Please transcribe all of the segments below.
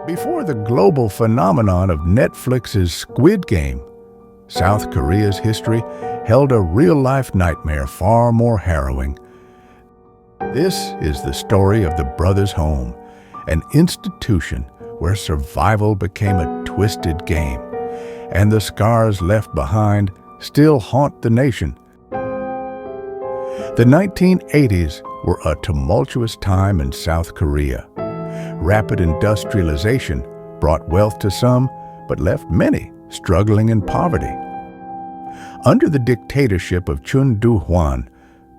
Before the global phenomenon of Netflix's Squid Game, South Korea's history held a real-life nightmare far more harrowing. This is the story of the Brothers' Home, an institution where survival became a twisted game, and the scars left behind still haunt the nation. The 1980s were a tumultuous time in South Korea. Rapid industrialization brought wealth to some, but left many struggling in poverty. Under the dictatorship of Chun Doo-hwan,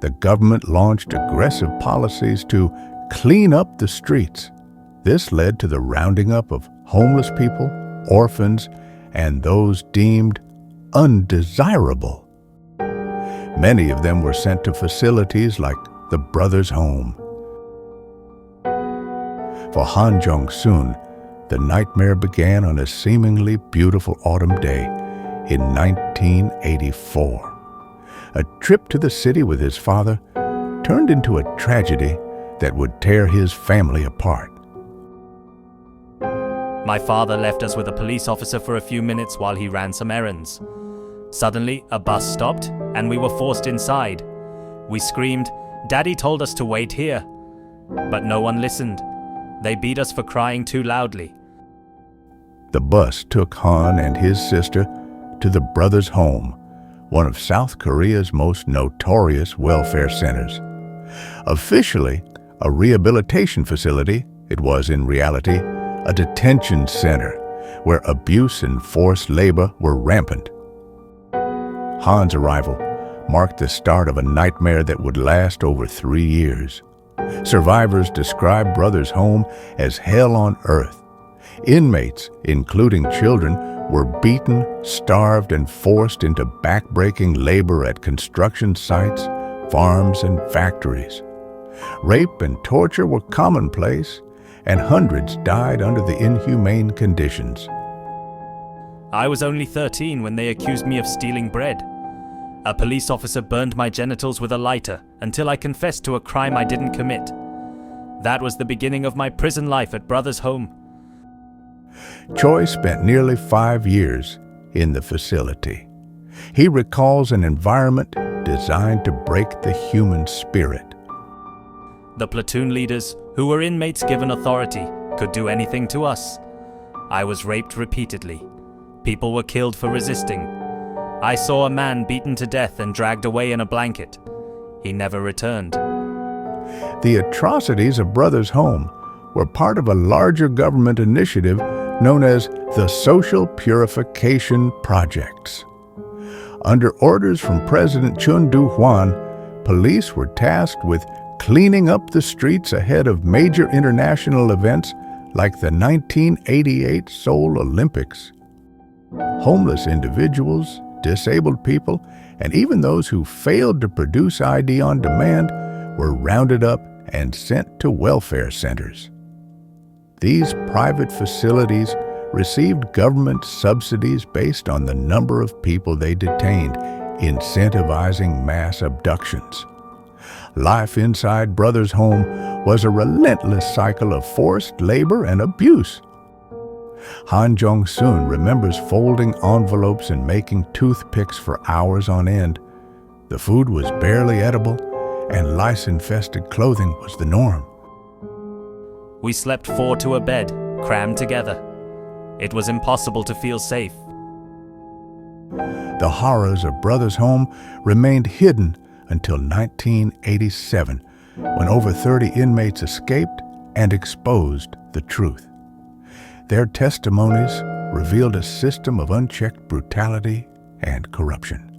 the government launched aggressive policies to clean up the streets. This led to the rounding up of homeless people, orphans, and those deemed undesirable. Many of them were sent to facilities like the Brothers' Home. For Han Jong-sun, the nightmare began on a seemingly beautiful autumn day in 1984. A trip to the city with his father turned into a tragedy that would tear his family apart. My father left us with a police officer for a few minutes while he ran some errands. Suddenly, a bus stopped and we were forced inside. We screamed, "Daddy told us to wait here." But no one listened. They beat us for crying too loudly. The bus took Han and his sister to the Brothers' Home, one of South Korea's most notorious welfare centers. Officially a rehabilitation facility, it was in reality a detention center where abuse and forced labor were rampant. Han's arrival marked the start of a nightmare that would last over 3 years. Survivors describe Brothers' Home as hell on earth. Inmates, including children, were beaten, starved, and forced into back-breaking labor at construction sites, farms, and factories. Rape and torture were commonplace, and hundreds died under the inhumane conditions. I was only 13 when they accused me of stealing bread. A police officer burned my genitals with a lighter until I confessed to a crime I didn't commit. That was the beginning of my prison life at Brothers' Home. Choi spent nearly 5 years in the facility. He recalls an environment designed to break the human spirit. The platoon leaders, who were inmates given authority, could do anything to us. I was raped repeatedly. People were killed for resisting. I saw a man beaten to death and dragged away in a blanket. He never returned. The atrocities of Brothers' Home were part of a larger government initiative known as the Social Purification Projects. Under orders from President Chun Doo-hwan, police were tasked with cleaning up the streets ahead of major international events like the 1988 Seoul Olympics. Homeless individuals, disabled people, and even those who failed to produce ID on demand were rounded up and sent to welfare centers. These private facilities received government subsidies based on the number of people they detained, incentivizing mass abductions. Life inside Brothers' Home was a relentless cycle of forced labor and abuse. Han Jong-sun remembers folding envelopes and making toothpicks for hours on end. The food was barely edible, and lice-infested clothing was the norm. We slept 4 to a bed, crammed together. It was impossible to feel safe. The horrors of Brothers' Home remained hidden until 1987, when over 30 inmates escaped and exposed the truth. Their testimonies revealed a system of unchecked brutality and corruption.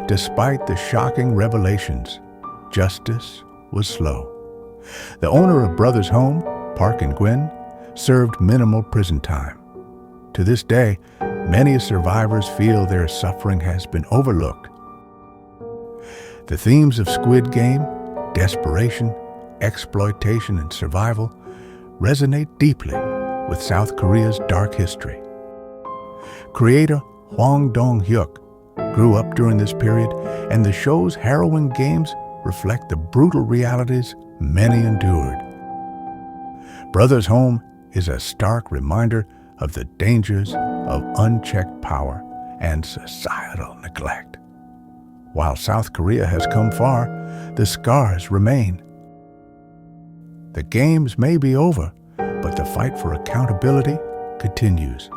Despite the shocking revelations, justice was slow. The owner of Brothers' Home, Park In-gwin, served minimal prison time. To this day, many survivors feel their suffering has been overlooked. The themes of Squid Game, desperation, exploitation, and survival resonate deeply with South Korea's dark history. Creator Hwang Dong-hyuk grew up during this period, and the show's harrowing games reflect the brutal realities many endured. Brothers' Home is a stark reminder of the dangers of unchecked power and societal neglect. While South Korea has come far, the scars remain. The games may be over, but the fight for accountability continues.